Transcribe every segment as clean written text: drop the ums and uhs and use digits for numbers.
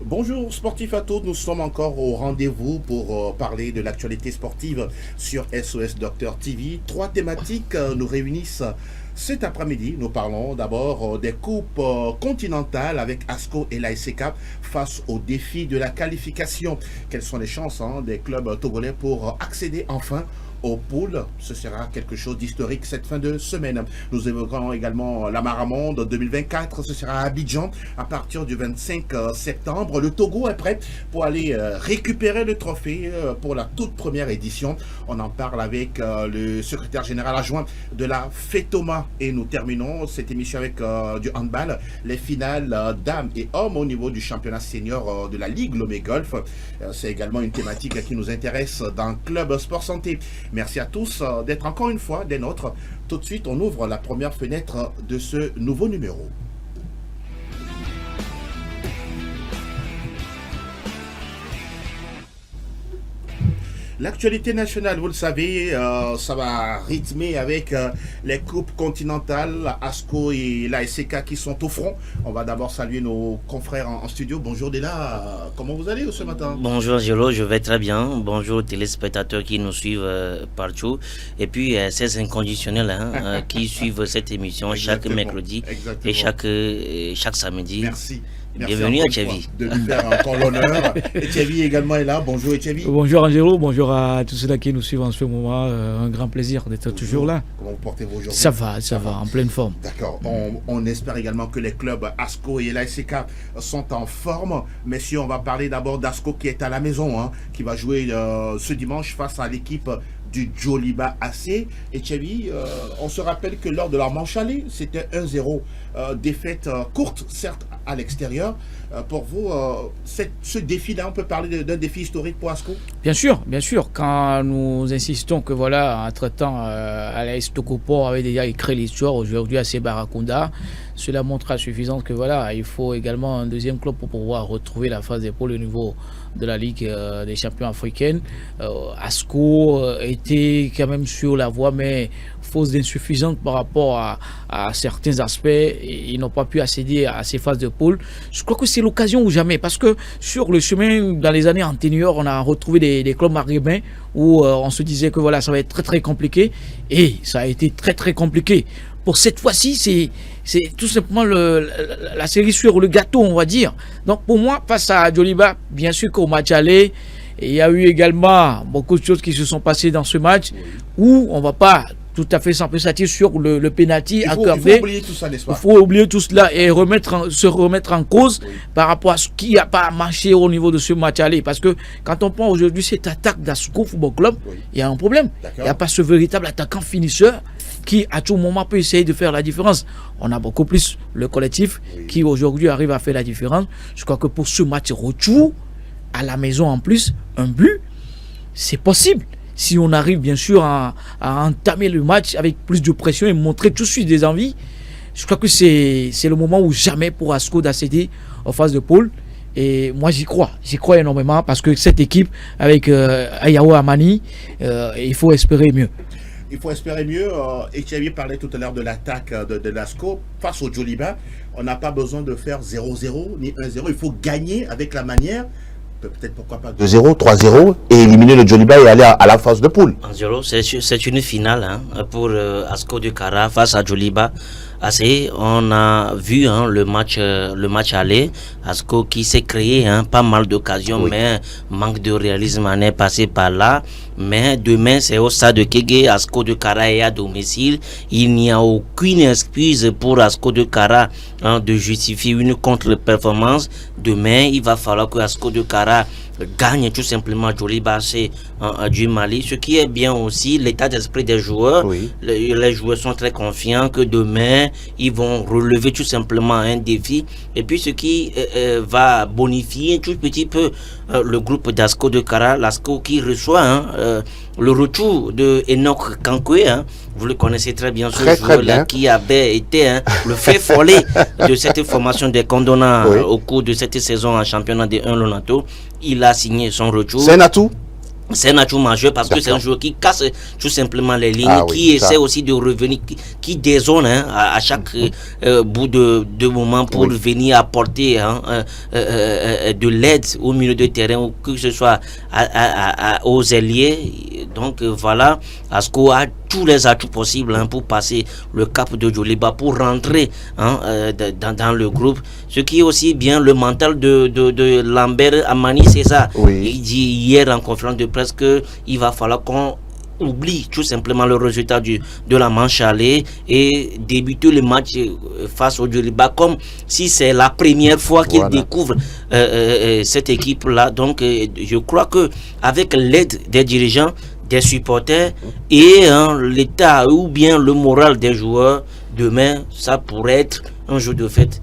Bonjour sportifs à tous, nous sommes encore au rendez-vous pour parler de l'actualité sportive sur SOS Docteur TV. Trois thématiques nous réunissent cet après-midi. Nous parlons d'abord des coupes continentales avec ASCO et l'ASK face au défi de la qualification. Quelles sont les chances des clubs togolais pour accéder enfin au pool? Ce sera quelque chose d'historique cette fin de semaine. Nous évoquerons également la Maramonde 2024. Ce sera à Abidjan à partir du 25 septembre. Le Togo est prêt pour aller récupérer le trophée pour la toute première édition. On en parle avec le secrétaire général adjoint de la FETOMA. Et nous terminons cette émission avec du handball. Les finales dames et hommes au niveau du championnat senior de la Ligue Lomé Golf. C'est également une thématique qui nous intéresse dans Club Sport Santé. Merci à tous d'être encore une fois des nôtres. Tout de suite, on ouvre la première fenêtre de ce nouveau numéro. L'actualité nationale, vous le savez, ça va rythmer avec les coupes continentales, ASCO et l'ASK qui sont au front. On va d'abord saluer nos confrères en studio. Bonjour Dela, comment vous allez ce matin? Bonjour Angelo, je vais très bien. Bonjour aux téléspectateurs qui nous suivent partout. Et puis ces inconditionnels qui suivent cette émission chaque mercredi et chaque samedi. Merci. Bienvenue à Tchevi. De lui faire encore l'honneur. Tchevi également est là. Bonjour Tchevi. Bonjour Angelo, bonjour à tous ceux qui nous suivent en ce moment. Un grand plaisir d'être toujours là. Comment vous portez-vous aujourd'hui? Ça va, en pleine forme. D'accord. On espère également que les clubs ASCO et l'ASK sont en forme. Messieurs, on va parler d'abord d'ASCO qui est à la maison, qui va jouer ce dimanche face à l'équipe du Djoliba AC. Et Tchevi, on se rappelle que lors de leur manche aller, c'était 1-0. Défaite courte, certes, à l'extérieur. Pour vous, ce défi-là, on peut parler d'un défi historique pour ASCO? Bien sûr. Quand nous insistons que voilà, entre-temps, Alaïs Tokopo avait déjà écrit l'histoire, aujourd'hui à Barracounda, cela montre à suffisance que voilà, il faut également un deuxième club pour pouvoir retrouver la phase d'épaule au niveau de la Ligue des champions africaines. ASCO était quand même sur la voie, mais fausse d'insuffisante par rapport à certains aspects. Ils n'ont pas pu accéder à ces phases de poule. Je crois que c'est l'occasion ou jamais, parce que sur le chemin, dans les années antérieures, on a retrouvé des clubs maghrébins où on se disait que voilà, ça va être très très compliqué, et ça a été très très compliqué. Pour cette fois-ci, c'est tout simplement la cerise sur le gâteau, on va dire. Donc pour moi, face à Djoliba, bien sûr qu'au match aller, il y a eu également beaucoup de choses qui se sont passées dans ce match où on ne va pas tout à fait s'apprécier sur le pénalty accordé. Il faut oublier tout ça, n'est-ce pas? Il faut oublier tout cela et se remettre en cause par rapport à ce qui n'a pas marché au niveau de ce match aller. Parce que quand on prend aujourd'hui cette attaque d'ASCO Football Club, il y a un problème. Il n'y a pas ce véritable attaquant finisseur qui à tout moment peut essayer de faire la différence. On a beaucoup plus le collectif qui aujourd'hui arrive à faire la différence. Je crois que pour ce match retour, à la maison en plus, un but, c'est possible. Si on arrive bien sûr à entamer le match avec plus de pression et montrer tout de suite des envies, je crois que c'est le moment où jamais pour ASCO d'accéder en phase de poule. Et moi j'y crois énormément parce que cette équipe avec Ayao Amani, il faut espérer mieux. Il faut espérer mieux. Etienne parlait tout à l'heure de l'attaque de l'ASCO face au Djoliba. On n'a pas besoin de faire 0-0 ni 1-0. Il faut gagner avec la manière. Peut-être pourquoi pas 2-0, 3-0 et éliminer le Djoliba et aller à la phase de poule. Angelo, c'est une finale pour ASCO de Kara face à Djoliba. On a vu le match aller, ASCO qui s'est créé pas mal d'occasions, mais manque de réalisme en est passé par là. Mais demain, c'est au stade de Kégué, ASCO de Kara est à domicile. Il n'y a aucune excuse pour ASCO de Kara de justifier une contre-performance. Demain, il va falloir que ASCO de Kara gagne tout simplement Djoliba du Mali. Ce qui est bien aussi, l'état d'esprit des joueurs. Les joueurs sont très confiants que demain, ils vont relever tout simplement un défi. Et puis ce qui va bonifier un tout petit peu le groupe d'ASCO de Kara, l'ASCO qui reçoit le retour de Enoch Kankwe. Vous le connaissez très bien, ce joueur-là qui avait été le fait follet de cette formation des Condona au cours de cette saison en championnat de 1 Lonato. Il a signé son retour. C'est un atout. C'est un atout majeur parce que c'est un joueur qui casse tout simplement les lignes, qui essaie aussi de revenir, qui dézone à chaque bout de moment pour venir apporter de l'aide au milieu de terrain, ou que ce soit aux ailiers. Donc voilà, Asco a tous les atouts possibles pour passer le cap de Djoliba, pour rentrer dans le groupe. Ce qui est aussi bien le mental de Lambert Amani, c'est ça. Il dit hier en conférence de presse qu'il va falloir qu'on oublie tout simplement le résultat de la manche aller et débuter le match face au Djoliba comme si c'est la première fois qu'il découvre cette équipe-là. Donc je crois que avec l'aide des dirigeants, des supporters et l'état ou bien le moral des joueurs, demain ça pourrait être un jour de fête.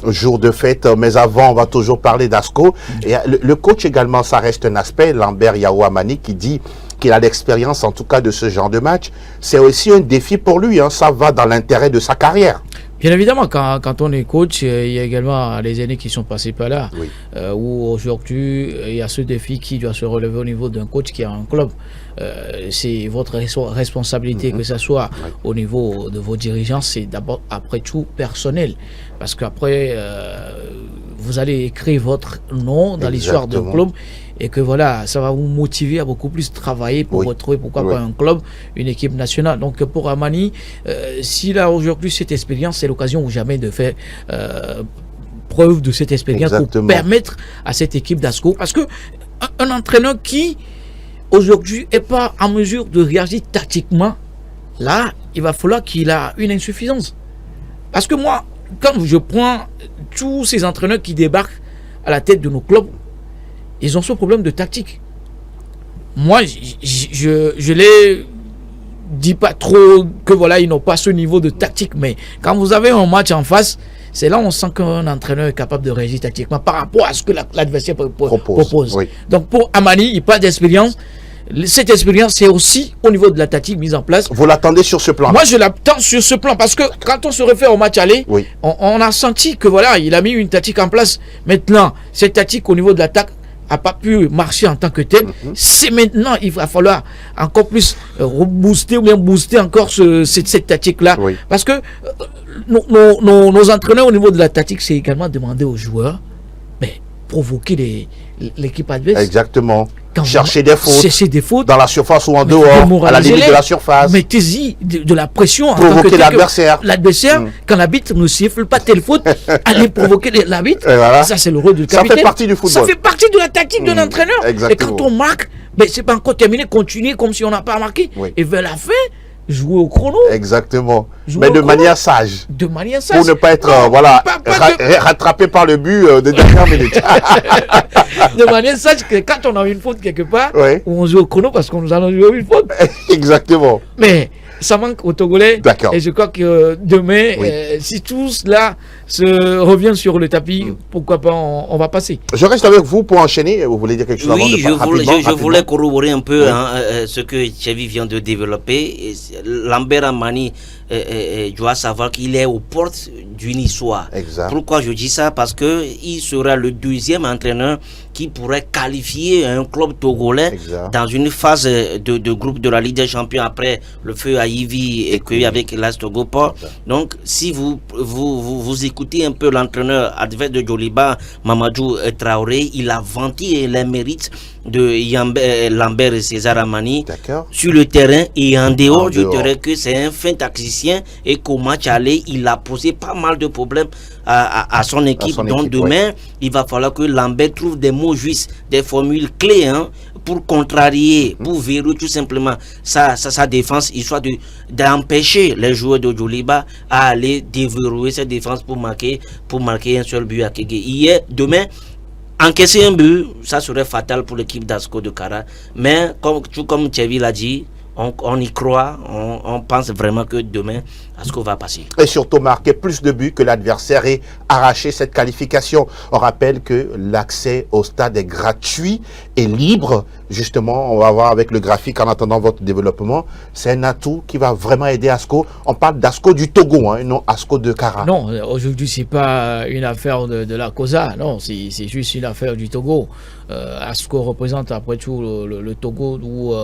Jour de fête, mais avant on va toujours parler d'Asco. Et le coach également, ça reste un aspect. Lambert Yaouamani qui dit qu'il a l'expérience en tout cas de ce genre de match. C'est aussi un défi pour lui, ça va dans l'intérêt de sa carrière. Bien évidemment, quand on est coach, il y a également les années qui sont passées par là, où aujourd'hui, il y a ce défi qui doit se relever au niveau d'un coach qui a un club. C'est votre responsabilité, que ce soit au niveau de vos dirigeants, c'est d'abord, après tout, personnel. Parce qu'après, vous allez écrire votre nom dans l'histoire d'un club. Et que voilà, ça va vous motiver à beaucoup plus travailler pour retrouver, pourquoi pas un club, une équipe nationale. Donc pour Amani, s'il a aujourd'hui cette expérience, c'est l'occasion ou jamais de faire preuve de cette expérience pour permettre à cette équipe d'Asco. Parce que un entraîneur qui aujourd'hui n'est pas en mesure de réagir tactiquement, là, il va falloir qu'il a une insuffisance. Parce que moi, quand je prends tous ces entraîneurs qui débarquent à la tête de nos clubs, ils ont ce problème de tactique. Moi, je les dis pas trop que voilà, ils n'ont pas ce niveau de tactique, mais quand vous avez un match en face, c'est là où on sent qu'un entraîneur est capable de réagir tactiquement par rapport à ce que l'adversaire propose. Donc pour Amani, il parle d'expérience. Cette expérience, c'est aussi au niveau de la tactique mise en place. Vous l'attendez sur ce plan? Moi, je l'attends sur ce plan parce que quand on se réfère au match aller, on a senti que voilà, il a mis une tactique en place. Maintenant, cette tactique au niveau de l'attaque n'a pas pu marcher en tant que tel. C'est maintenant, il va falloir encore plus rebooster ou bien booster encore cette tactique-là. Parce que nos entraîneurs au niveau de la tactique, c'est également demander aux joueurs, mais provoquer l'équipe adverse. Exactement. Quand chercher des fautes dans la surface ou en dehors, à la limite de la surface. Mettez-y de la pression. Provoquer l'adversaire. Quand l'arbitre ne siffle pas telle faute, allez provoquer l'arbitre. Voilà. Ça, c'est le rôle du capitaine. Ça fait partie du football. Ça fait partie de la tactique de l'entraîneur. Et quand on marque, c'est pas encore terminé, continuer comme si on n'a pas marqué. Et vers la fin, jouer au chrono. Exactement. Mais de manière sage. De manière sage. Pour ne pas être rattrapé par le but de dernière minute. De manière sage que quand on a une faute quelque part, on joue au chrono parce qu'on nous allons jouer une faute. Exactement. Mais ça manque aux Togolais. D'accord. Et je crois que demain, si tout cela se revient sur le tapis, pourquoi pas on va passer. Je reste avec vous pour enchaîner. Vous voulez dire quelque chose avant je voulais corroborer un peu ce que Chevy vient de développer. Lambert Amani doit savoir qu'il est aux portes d'une histoire. Exact. Pourquoi je dis ça? Parce que il sera le deuxième entraîneur qui pourrait qualifier un club togolais dans une phase de groupe de la Ligue des Champions après le feu à Ivy et que avec l'As Togoport. Donc, si vous écoutez un peu l'entraîneur adverse de Djoliba, Mamadou Traoré, il a vanté les mérites de Lambert et César Amani sur le terrain et en dehors du terrain, que c'est un fin tacticien et qu'au match aller, il a posé pas mal de problèmes à son équipe. Donc demain, il va falloir que Lambert trouve des mots justes, des formules clés pour contrarier, pour verrouiller tout simplement sa défense, histoire d'empêcher les joueurs de Djoliba à aller déverrouiller cette défense pour marquer un seul but à Kégué. Demain, encaisser un but, ça serait fatal pour l'équipe d'Asco de Kara. Mais comme Thierry l'a dit, on y croit, on pense vraiment que demain, ASCO va passer. Et surtout marquer plus de buts que l'adversaire et arracher cette qualification. On rappelle que l'accès au stade est gratuit et libre. Justement, on va voir avec le graphique en attendant votre développement. C'est un atout qui va vraiment aider ASCO. On parle d'ASCO du Togo, hein, non ASCO de Kara. Non, aujourd'hui, c'est pas une affaire de la COSA. Non, c'est juste une affaire du Togo. ASCO représente après tout le Togo où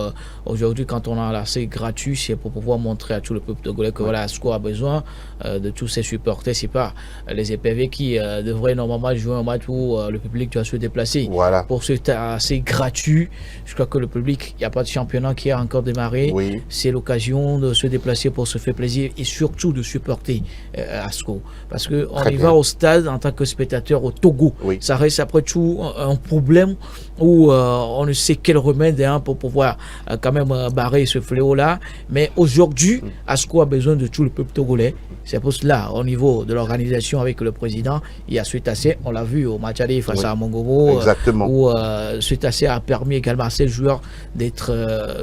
aujourd'hui, quand on a l'accès gratuit, c'est pour pouvoir montrer à tout le peuple togolais que voilà, ASCO a besoin de tous ses supporters. C'est pas les EPV qui devraient normalement jouer un match où le public doit se déplacer. Voilà. Pour cet accès gratuit, je crois que le public, il n'y a pas de championnat qui a encore démarré. Oui. C'est l'occasion de se déplacer pour se faire plaisir et surtout de supporter ASCO. Parce qu'on y va au stade en tant que spectateur au Togo. Oui. Ça reste après tout un problème où on ne sait quel remède pour pouvoir quand même barrer ce fléau-là. Mais aujourd'hui, ASCO a besoin de tout le peuple togolais. C'est pour cela, au niveau de l'organisation avec le président, il y a Suite AC, on l'a vu au match aller face à Mongomo, où Suite AC a permis également à ces joueurs d'être,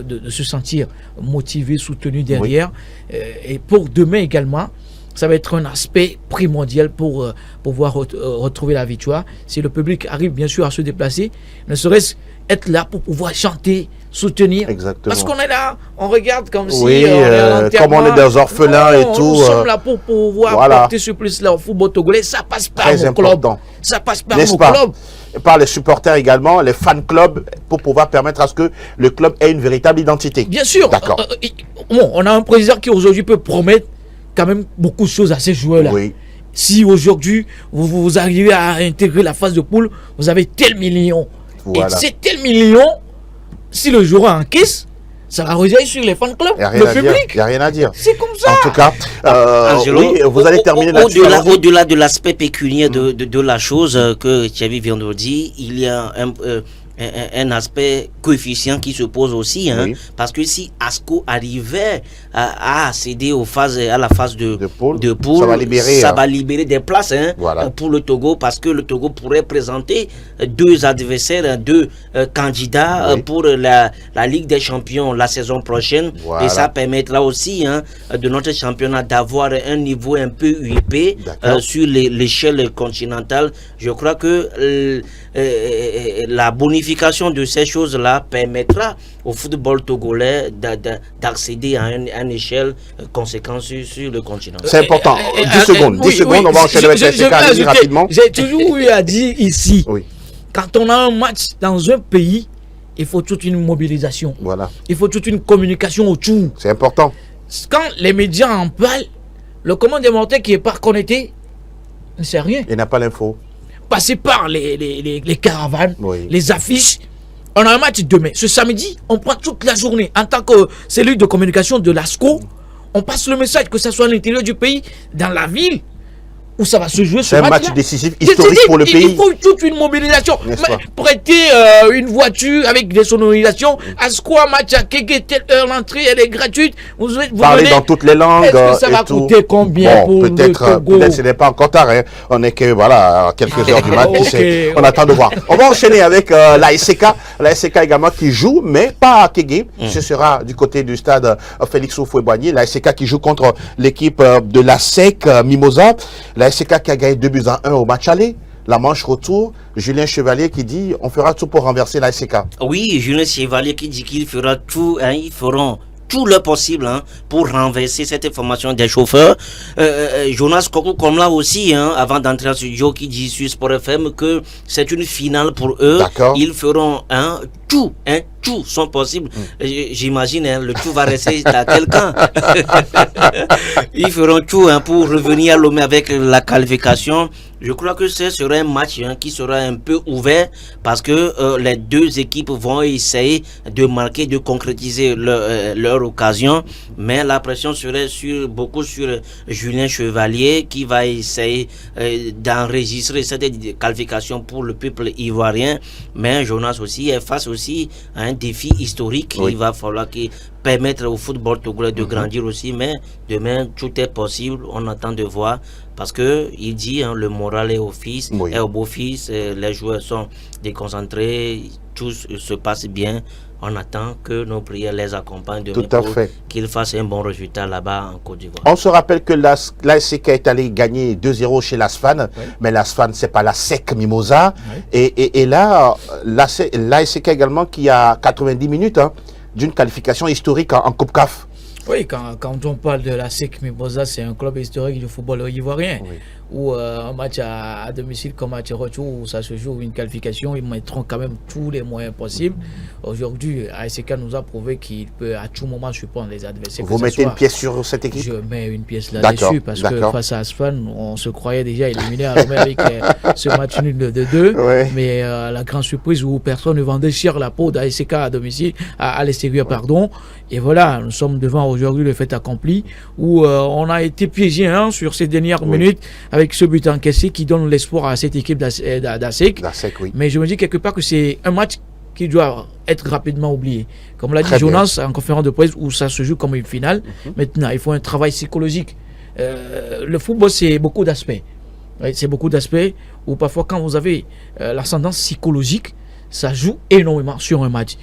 de se sentir motivés, soutenus derrière. Et pour demain également, ça va être un aspect primordial pour pouvoir retrouver la victoire. Si le public arrive bien sûr à se déplacer, ne serait-ce être là pour pouvoir chanter, soutenir. Exactement. Parce qu'on est là, on regarde comme si on est comme on est des orphelins et tout. Nous sommes là pour pouvoir porter ce plus-là au football togolais. Ça passe par nos clubs. Ça passe par nos clubs. Et par les supporters également, les fan clubs, pour pouvoir permettre à ce que le club ait une véritable identité. Bien sûr. D'accord. Bon, on a un président qui aujourd'hui peut promettre quand même beaucoup de choses à ces joueurs-là. Oui. Si aujourd'hui, vous arrivez à intégrer la phase de poule, vous avez tel million. Voilà. Et c'est tel million, si le joueur encaisse, ça va rejaillir sur les fan clubs, le public. Il n'y a rien à dire. C'est comme ça. En tout cas, oui, vous allez terminer là-dessus. Au-delà de l'aspect pécuniaire de la chose que Thierry vient de dire, il y a un aspect coefficient qui se pose aussi, hein, parce que si ASCO arrivait à accéder à la phase de poule, ça va libérer des places pour le Togo, parce que le Togo pourrait présenter deux adversaires, deux candidats pour la Ligue des Champions la saison prochaine, et ça permettra aussi de notre championnat d'avoir un niveau un peu huppé sur l'échelle continentale. Je crois que la bonification de ces choses-là permettra au football togolais d'accéder à une échelle conséquente sur le continent. C'est important. 10 secondes, on va enchaîner avec les rapidement. J'ai toujours eu à dire ici, quand on a un match dans un pays, il faut toute une mobilisation. Voilà. Il faut toute une communication autour. C'est important. Quand les médias en parlent, le commandement qui n'est pas connecté ne sait rien. Il n'a pas l'info. Passer par les caravanes, les affiches. On a un match demain. Ce samedi, on prend toute la journée. En tant que cellule de communication de l'ASCO, on passe le message, que ce soit à l'intérieur du pays, dans la ville, où ça va se jouer. C'est un match décisif, historique pour le pays. Il faut toute une mobilisation. Prêter une voiture avec des sonorisations. ASCO, match à Kéké, telle heure, l'entrée, elle est gratuite. Vous parlez dans toutes les langues. Est-ce que ça va coûter combien pour le Togo? Peut-être ce n'est pas encore tard. Hein. On est que, à quelques heures du match. On attend de voir. On va enchaîner avec la SCK. La SCK également qui joue, mais pas à Kéké. Ce sera du côté du stade Félix Houphouët-Boigny. La SCK qui joue contre l'équipe de la SEC Mimosa. La SCK qui a gagné 2-1 au match aller. La manche retour, Julien Chevalier qui dit on fera tout pour renverser la SCK. Oui, Julien Chevalier qui dit qu'il fera tout, ils feront tout le possible pour renverser cette formation des chauffeurs. Jonas Kokou comme là aussi, avant d'entrer en studio, qui dit sur Sport FM que c'est une finale pour eux. Ils feront tout sont possibles. J'imagine le tout va rester à quelqu'un. Ils feront tout pour revenir à l'homme avec la qualification. Je crois que ce sera un match qui sera un peu ouvert, parce que les deux équipes vont essayer de marquer, de concrétiser leur occasion, mais la pression serait beaucoup sur Julien Chevalier, qui va essayer d'enregistrer cette qualification pour le peuple ivoirien. Mais Jonas aussi est face aussi à un défi historique. Il va falloir permettre au football togolais de grandir aussi, mais demain tout est possible. On attend de voir parce que il dit le moral est est au beau-fils, les joueurs sont déconcentrés, tout se passe bien. On attend que nos prières les accompagnent demain pour qu'ils fassent un bon résultat là-bas en Côte d'Ivoire. On se rappelle que l'ASK est allé gagner 2-0 chez l'ASFAN, mais l'ASFAN, c'est pas la SEC Mimosa. Et là, l'ASK également qui a 90 minutes d'une qualification historique en Coupe CAF. Oui, quand on parle de la SEC Mimosa, c'est un club historique du football ivoirien. Où un match à domicile comme match retour où ça se joue une qualification, ils mettront quand même tous les moyens possibles. Aujourd'hui, ASK nous a prouvé qu'il peut à tout moment surprendre les adversaires. Vous mettez une pièce sur cette équipe? Je mets une pièce là-dessus parce que face à Asfan, on se croyait déjà éliminé à Lomé avec ce match nul de 2. Mais la grande surprise où personne ne vendait cher la peau d'ASK à domicile, à l'extérieur, pardon. Et voilà, nous sommes devant aujourd'hui le fait accompli où on a été piégé sur ces dernières minutes avec ce but encaissé qui donne l'espoir à cette équipe d'ASEC. Mais je me dis quelque part que c'est un match qui doit être rapidement oublié. Comme l'a dit Jonas en conférence de presse où ça se joue comme une finale. Maintenant, il faut un travail psychologique. Le football, c'est beaucoup d'aspects. C'est beaucoup d'aspects où parfois quand vous avez l'ascendance psychologique, ça joue énormément sur un match.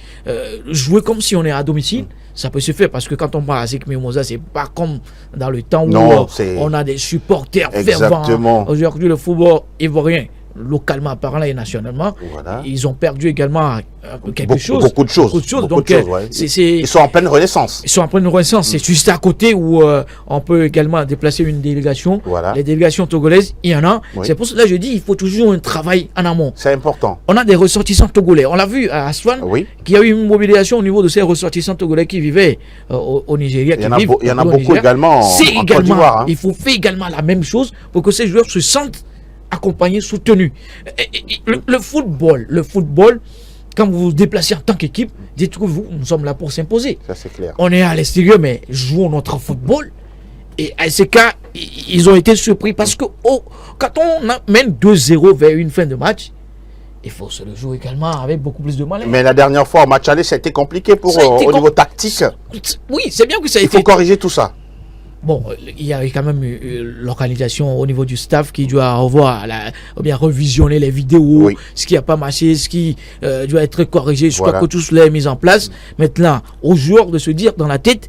Jouer comme si on est à domicile, ça peut se faire parce que quand on parle à ASEC Mimosa, c'est pas comme dans le temps où on a des supporters fervents. Aujourd'hui, le football ivoirien, localement parlant et nationalement, ils ont perdu également beaucoup de choses. Donc, ils sont en pleine renaissance. C'est juste à côté où on peut également déplacer une délégation. Les délégations togolaises, il y en a. C'est pour cela que je dis il faut toujours un travail en amont. C'est important. On a des ressortissants togolais. On l'a vu à Aswan, qu'il y a eu une mobilisation au niveau de ces ressortissants togolais qui vivaient au Nigeria. Il y en a beaucoup également en Côte d'Ivoire. Il faut faire également la même chose pour que ces joueurs se sentent accompagné, soutenu. Le football, quand vous vous déplacez en tant qu'équipe, dites que nous sommes là pour s'imposer. Ça, c'est clair. On est à l'extérieur, mais jouons notre football. Et à ces cas, ils ont été surpris parce que quand on mène 2-0 vers une fin de match, il faut se le jouer également avec beaucoup plus de malin. Mais la dernière fois, au match aller, ça a été compliqué au niveau tactique. Oui, c'est bien que ça a été. Il faut corriger tout ça. Bon, il y a quand même l'organisation au niveau du staff qui doit revoir, ou bien revisionner les vidéos, ce qui n'a pas marché, ce qui doit être corrigé. Je crois que tout cela est mis en place. Maintenant, aux joueurs de se dire dans la tête,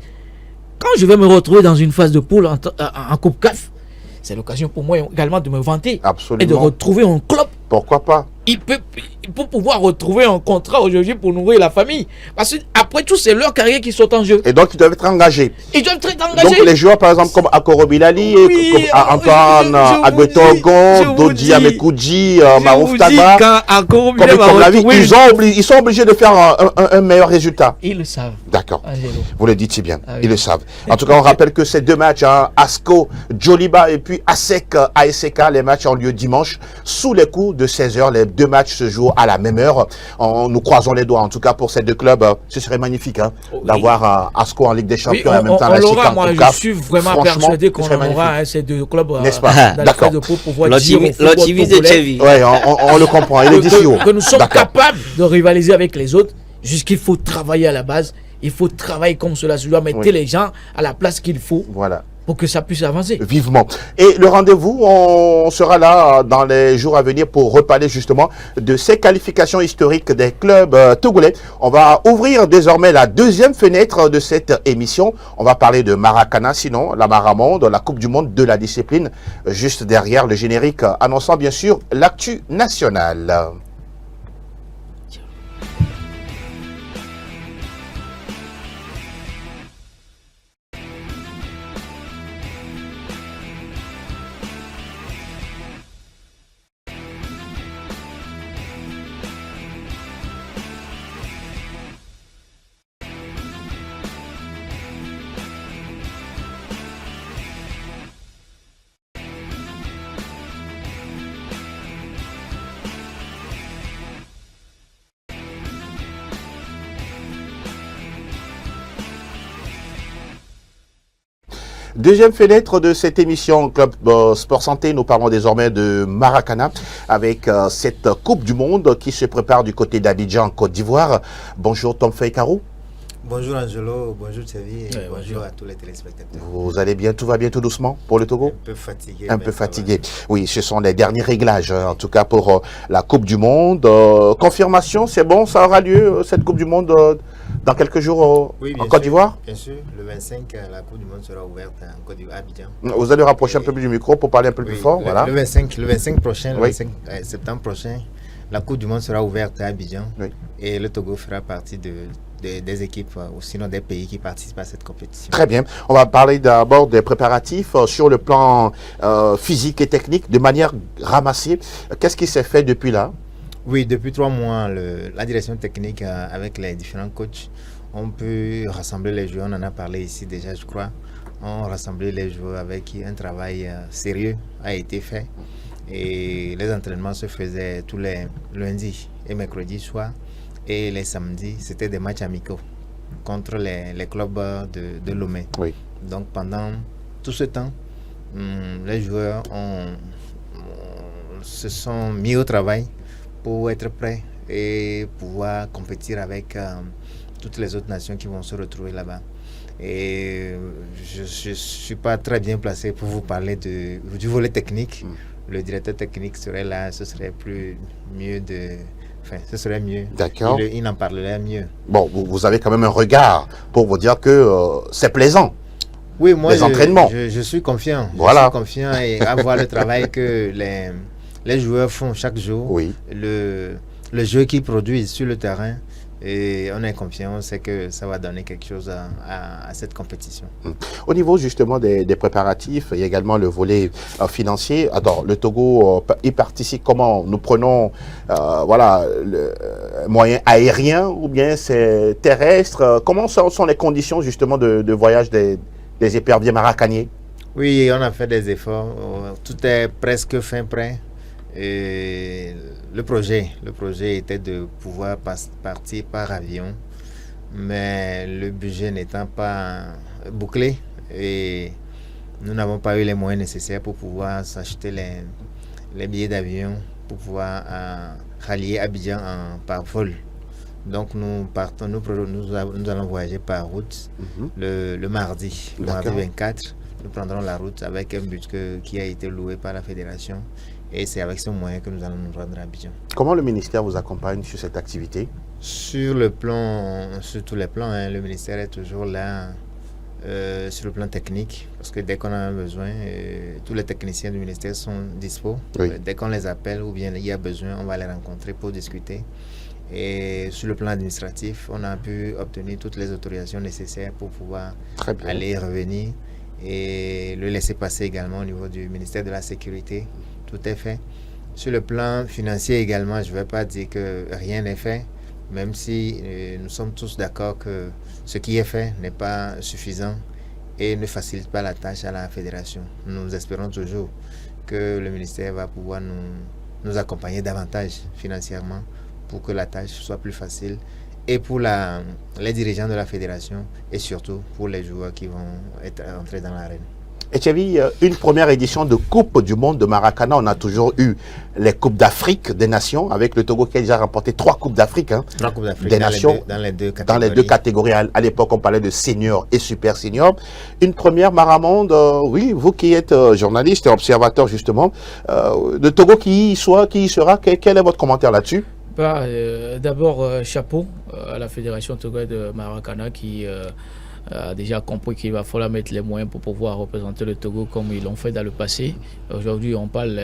quand je vais me retrouver dans une phase de poule en Coupe CAF, c'est l'occasion pour moi également de me vanter. Absolument. Et de retrouver un club. Pourquoi pas? Il peut pouvoir retrouver un contrat aujourd'hui pour nourrir la famille. Parce qu'après tout, c'est leur carrière qui sont en jeu. Et donc, ils doivent être engagés. Donc, les joueurs, par exemple, comme Akoro Bilali, comme Antoine Agbetongon, Dodi Amekoudji, Marouf Tagba, ils sont obligés de faire un meilleur résultat. Ils le savent. D'accord. Vous le dites si bien. Ils le savent. En tout cas, on rappelle que ces deux matchs, ASCO, Djoliba et puis ASEC, les matchs ont lieu dimanche sous les coups de 16h. Les deux matchs se jouent à la même heure. Nous croisons les doigts, en tout cas, pour ces deux clubs. Ce serait magnifique d'avoir ASCO en Ligue des Champions et en même temps la SEC en Coupe CAF. Je suis vraiment persuadé qu'on aura ces deux clubs n'est-ce pas? D'accord. Pour pouvoir dire on le comprend. Il est d'ici. Que nous sommes capables de rivaliser avec les autres. Juste qu'il faut travailler à la base. Il faut travailler comme cela. Je dois mettre les gens à la place qu'il faut. Voilà. Pour que ça puisse avancer. Vivement. Et le rendez-vous, on sera là dans les jours à venir pour reparler justement de ces qualifications historiques des clubs togolais. On va ouvrir désormais la deuxième fenêtre de cette émission. On va parler de Maracana, sinon la Maramonde, la Coupe du Monde de la discipline, juste derrière le générique annonçant bien sûr l'actu nationale. Deuxième fenêtre de cette émission Club Sport Santé, nous parlons désormais de Maracana avec cette Coupe du Monde qui se prépare du côté d'Abidjan, Côte d'Ivoire. Bonjour Tom Fekaro. Bonjour Angelo, bonjour Thierry, et bonjour à tous les téléspectateurs. Vous allez bien, tout va bien tout doucement pour le Togo? Un peu fatigué. Un peu fatigué. Oui, ce sont les derniers réglages, en tout cas pour la Coupe du Monde. Confirmation, c'est bon, ça aura lieu, cette Coupe du Monde, dans quelques jours oui, en Côte d'Ivoire? Bien sûr, le 25, la Coupe du Monde sera ouverte en Côte d'Ivoire, à Abidjan. Vous allez rapprocher un peu plus du micro pour parler un peu plus fort, voilà. Le 25 prochain, le 25 septembre prochain, la Coupe du Monde sera ouverte à Abidjan. Oui. Et le Togo fera partie des équipes ou sinon des pays qui participent à cette compétition. Très bien. On va parler d'abord des préparatifs sur le plan physique et technique, de manière ramassée. Qu'est-ce qui s'est fait depuis là? Oui, depuis 3 mois, la direction technique avec les différents coachs, on peut rassembler les joueurs. On en a parlé ici déjà, je crois. On rassemblé les joueurs avec qui un travail sérieux a été fait. Et les entraînements se faisaient tous les lundis et mercredis soirs. Et les samedis, c'était des matchs amicaux contre les clubs de Lomé. Oui. Donc pendant tout ce temps, les joueurs se sont mis au travail pour être prêts et pouvoir compétir avec toutes les autres nations qui vont se retrouver là-bas. Et je ne suis pas très bien placé pour vous parler du volet technique. Le directeur technique serait là, ce serait mieux. Ce serait mieux. D'accord. Il en parlerait mieux. Bon, vous avez quand même un regard pour vous dire que c'est plaisant. Oui, moi, les entraînements. Je suis confiant. Voilà. Je suis confiant et à voir le travail que les joueurs font chaque jour. Oui. Le jeu qu'ils produisent sur le terrain. Et on est confiant, on sait que ça va donner quelque chose à cette compétition. Au niveau justement des préparatifs, il y a également le volet financier. Alors, le Togo y participe comment? Nous prenons le moyen aérien ou bien c'est terrestre? Comment sont les conditions justement de voyage des éperviers maracaniers? Oui, on a fait des efforts. Tout est presque fin prêt. Et le projet était de pouvoir partir par avion, mais le budget n'étant pas bouclé et nous n'avons pas eu les moyens nécessaires pour pouvoir s'acheter les billets d'avion pour pouvoir rallier Abidjan par vol. Donc nous allons voyager par route le mardi 24. Nous prendrons la route avec un bus qui a été loué par la fédération. Et c'est avec ce moyen que nous allons nous rendre à Abidjan. Comment le ministère vous accompagne sur cette activité? Sur tous les plans, le ministère est toujours là sur le plan technique. Parce que dès qu'on a un besoin, tous les techniciens du ministère sont dispo. Oui. Dès qu'on les appelle ou bien il y a besoin, on va les rencontrer pour discuter. Et sur le plan administratif, on a pu obtenir toutes les autorisations nécessaires pour pouvoir aller et revenir. Et le laisser passer également au niveau du ministère de la Sécurité. Tout est fait. Sur le plan financier également, je ne vais pas dire que rien n'est fait, même si nous sommes tous d'accord que ce qui est fait n'est pas suffisant et ne facilite pas la tâche à la fédération. Nous espérons toujours que le ministère va pouvoir nous accompagner davantage financièrement pour que la tâche soit plus facile et pour les dirigeants de la fédération et surtout pour les joueurs qui vont être entrés dans l'arène. Et tu as vu une première édition de Coupe du Monde de Maracana. On a toujours eu les Coupes d'Afrique des Nations avec le Togo qui a déjà remporté 3 Coupes d'Afrique. 3 Coupes d'Afrique des Nations dans les deux catégories. Dans les deux catégories. À l'époque, on parlait de senior et super senior. Une première Maramonde, oui, vous qui êtes journaliste et observateur justement, de Togo qui y sera, quel est votre commentaire là-dessus? D'abord, chapeau à la Fédération togoise de Maracana qui a déjà compris qu'il va falloir mettre les moyens pour pouvoir représenter le Togo comme ils l'ont fait dans le passé. Aujourd'hui, on parle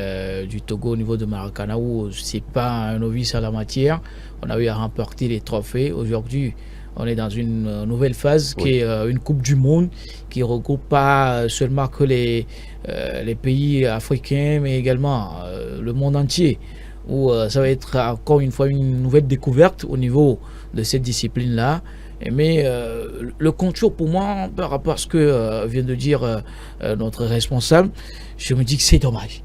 du Togo au niveau de Maracana où c'est pas un novice à la matière. On a eu à remporter les trophées. Aujourd'hui, on est dans une nouvelle phase qui est une Coupe du Monde qui regroupe pas seulement que les pays africains, mais également le monde entier. Où ça va être encore une fois une nouvelle découverte au niveau de cette discipline-là. Mais le contour pour moi, par rapport à ce que vient de dire notre responsable, je me dis que c'est dommage.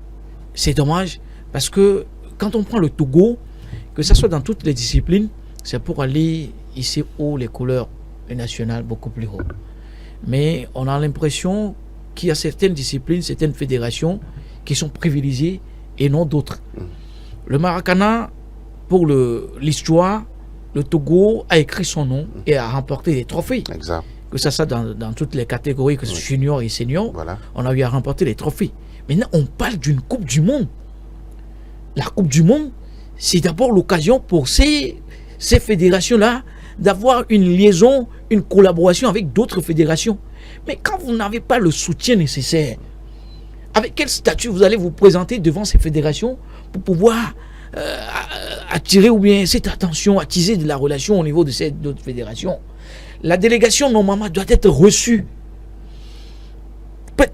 C'est dommage parce que quand on prend le Togo, que ça soit dans toutes les disciplines, c'est pour aller hisser haut les couleurs nationales beaucoup plus haut. Mais on a l'impression qu'il y a certaines disciplines, certaines fédérations qui sont privilégiées et non d'autres. Le Maracana, pour l'histoire, le Togo a écrit son nom et a remporté des trophées. Exact. Que ça dans toutes les catégories, que ce soit junior et senior, Voilà. on a eu à remporter des trophées. Maintenant, on parle d'une Coupe du Monde. La Coupe du Monde, c'est d'abord l'occasion pour ces fédérations-là d'avoir une liaison, une collaboration avec d'autres fédérations. Mais quand vous n'avez pas le soutien nécessaire, avec quel statut vous allez vous présenter devant ces fédérations pour pouvoir attirer ou bien cette attention, attiser de la relation au niveau de ces d'autres fédérations? La délégation, normalement, doit être reçue.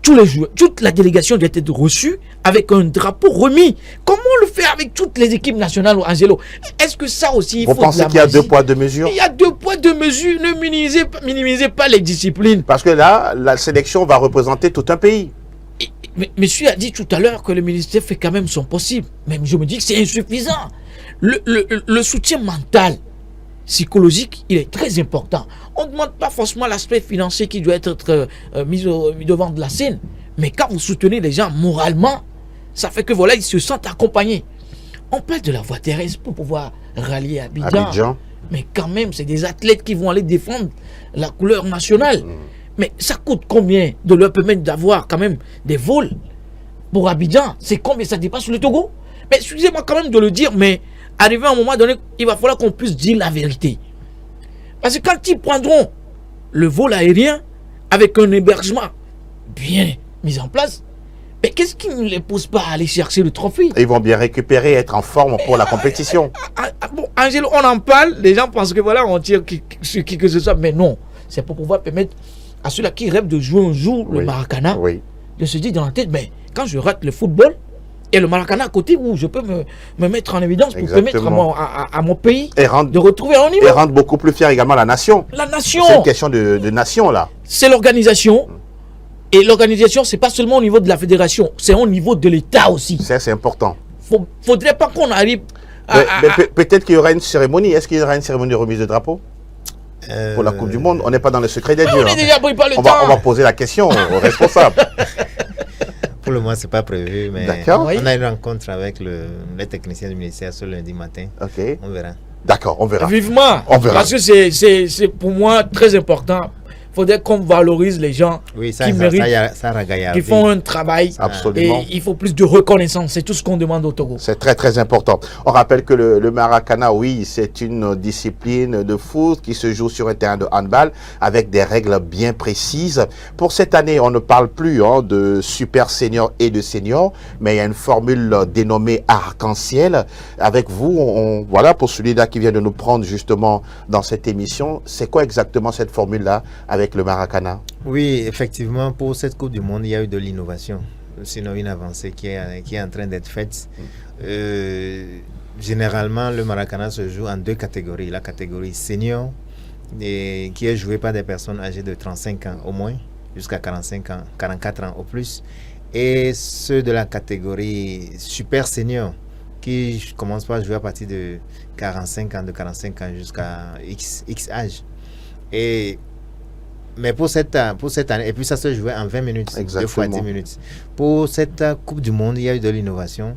Tous les joueurs, toute la délégation doit être reçue avec un drapeau remis. Comment on le fait avec toutes les équipes nationales, Angelo? Est-ce que ça aussi, il Vous faut pensez qu'il y a 2 poids 2 mesures? Il y a 2 poids 2 mesures. Ne minimisez pas les disciplines. Parce que là, la sélection va représenter tout un pays. Mais monsieur a dit tout à l'heure que le ministère fait quand même son possible. Même je me dis que c'est insuffisant. Le soutien mental, psychologique, il est très important. On ne demande pas forcément l'aspect financier qui doit être mis devant de la scène. Mais quand vous soutenez les gens moralement, ça fait que voilà, ils se sentent accompagnés. On parle de la voie terrestre pour pouvoir rallier Abidjan. Mais quand même, c'est des athlètes qui vont aller défendre la couleur nationale. Mais ça coûte combien de leur permettre d'avoir quand même des vols pour Abidjan? C'est combien ça dépasse le Togo? Mais excusez-moi quand même de le dire, mais arrivé à un moment donné, il va falloir qu'on puisse dire la vérité. Parce que quand ils prendront le vol aérien avec un hébergement bien mis en place, mais qu'est-ce qui ne les pousse pas à aller chercher le trophée? Ils vont bien récupérer, être en forme pour la compétition. Bon, Angelo, on en parle, les gens pensent que voilà, on tire qui que ce soit, mais non. C'est pour pouvoir permettre à ceux-là qui rêvent de jouer un jour le Maracana, de se dire dans la tête, mais quand je rate le football, et le Maracana à côté où je peux me mettre en évidence pour permettre à mon pays de retrouver un niveau. Et rendre beaucoup plus fier également la nation. La nation. C'est une question de nation là. C'est l'organisation. Et l'organisation, c'est pas seulement au niveau de la fédération, c'est au niveau de l'État aussi. Ça, c'est important. Faudrait pas qu'on arrive peut-être qu'il y aura une cérémonie. Est-ce qu'il y aura une cérémonie de remise de drapeau pour la Coupe du Monde? On n'est pas dans le secret des dieux. On est déjà pris par le temps. On va poser la question aux responsables. Pour le moment, ce n'est pas prévu, mais on a une rencontre avec les techniciens du ministère ce lundi matin. Ok. On verra. D'accord, on verra. Vivement. On verra. Parce que c'est pour moi très important. Il faudrait qu'on valorise les gens qui méritent, qui font un travail. Absolument. Et il faut plus de reconnaissance. C'est tout ce qu'on demande au Togo. C'est très très important. On rappelle que le Maracana, oui, c'est une discipline de foot qui se joue sur un terrain de handball avec des règles bien précises. Pour cette année, on ne parle plus de super senior et de senior, mais il y a une formule dénommée arc-en-ciel. Avec vous, voilà, pour celui-là qui vient de nous prendre justement dans cette émission, c'est quoi exactement cette formule-là avec le Maracana? Oui, effectivement, pour cette Coupe du Monde, il y a eu de l'innovation. Sinon, une avancée qui est en train d'être faite. Généralement, le Maracana se joue en 2 catégories. La catégorie senior, qui est jouée par des personnes âgées de 35 ans au moins, jusqu'à 45 ans, 44 ans au plus. Et ceux de la catégorie super senior, qui commencent par jouer à partir de 45 ans jusqu'à X âge. Mais pour cette année, et puis ça se jouait en 20 minutes, exactement. 2 fois 10 minutes. Pour cette Coupe du Monde, il y a eu de l'innovation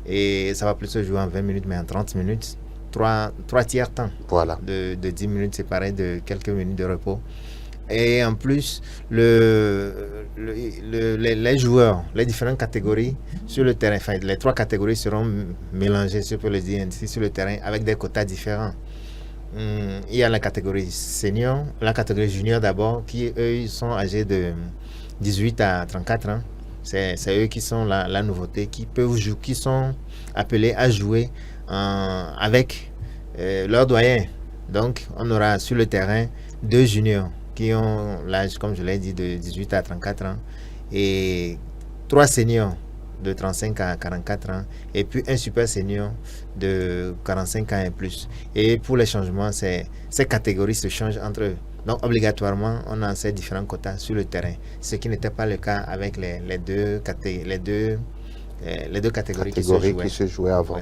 et ça va plus se jouer en 20 minutes, mais en 30 minutes, 3 tiers temps. Voilà. De 10 minutes séparées de quelques minutes de repos. Et en plus, les joueurs, les différentes catégories sur le terrain, enfin les 3 catégories seront mélangées, si on peut le dire ainsi, sur le terrain avec des quotas différents. Il y a la catégorie senior, la catégorie junior d'abord, qui eux ils sont âgés de 18 à 34 ans. C'est eux qui sont la nouveauté, qui peuvent jouer, qui sont appelés à jouer avec leurs doyens. Donc on aura sur le terrain 2 juniors qui ont l'âge, comme je l'ai dit, de 18 à 34 ans et 3 seniors de 35 à 44 ans et puis un super senior de 45 ans et plus. Et pour les changements, ces catégories se changent entre eux. Donc obligatoirement, on a ces différents quotas sur le terrain, ce qui n'était pas le cas avec les deux les deux catégories qui se jouaient avant.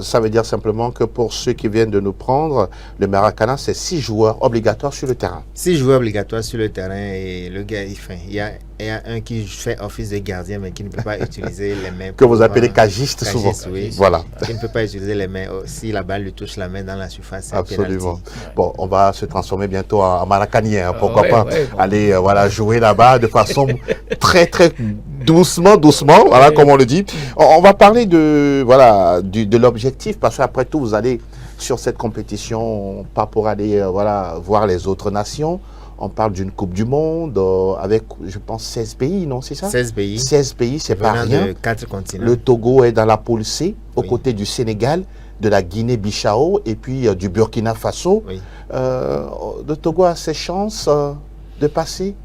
Ça veut dire simplement que pour ceux qui viennent de nous prendre, le Maracana, c'est 6 joueurs obligatoires sur le terrain. 6 joueurs obligatoires sur le terrain et le gars, il y a un qui fait office de gardien mais qui ne peut pas utiliser les mains. Que vous appelez cagiste souvent. Oui. Voilà. Qui ne peut pas utiliser les mains. Si la balle lui touche la main dans la surface, c'est absolument. Bon, on va se transformer bientôt en Maracanien. Hein, pourquoi pas aller jouer là-bas de façon très très doucement, voilà, comme on le dit. On va parler de l'objectif, parce qu'après tout, vous allez sur cette compétition, pas pour aller voir les autres nations. On parle d'une Coupe du Monde avec, je pense, 16 pays, non, c'est ça? 16 pays. 16 pays, c'est pas rien. De 4 continents. Le Togo est dans la poule C, aux côtés du Sénégal, de la Guinée-Bissau et puis du Burkina Faso. Oui. Le Togo a ses chances de passer?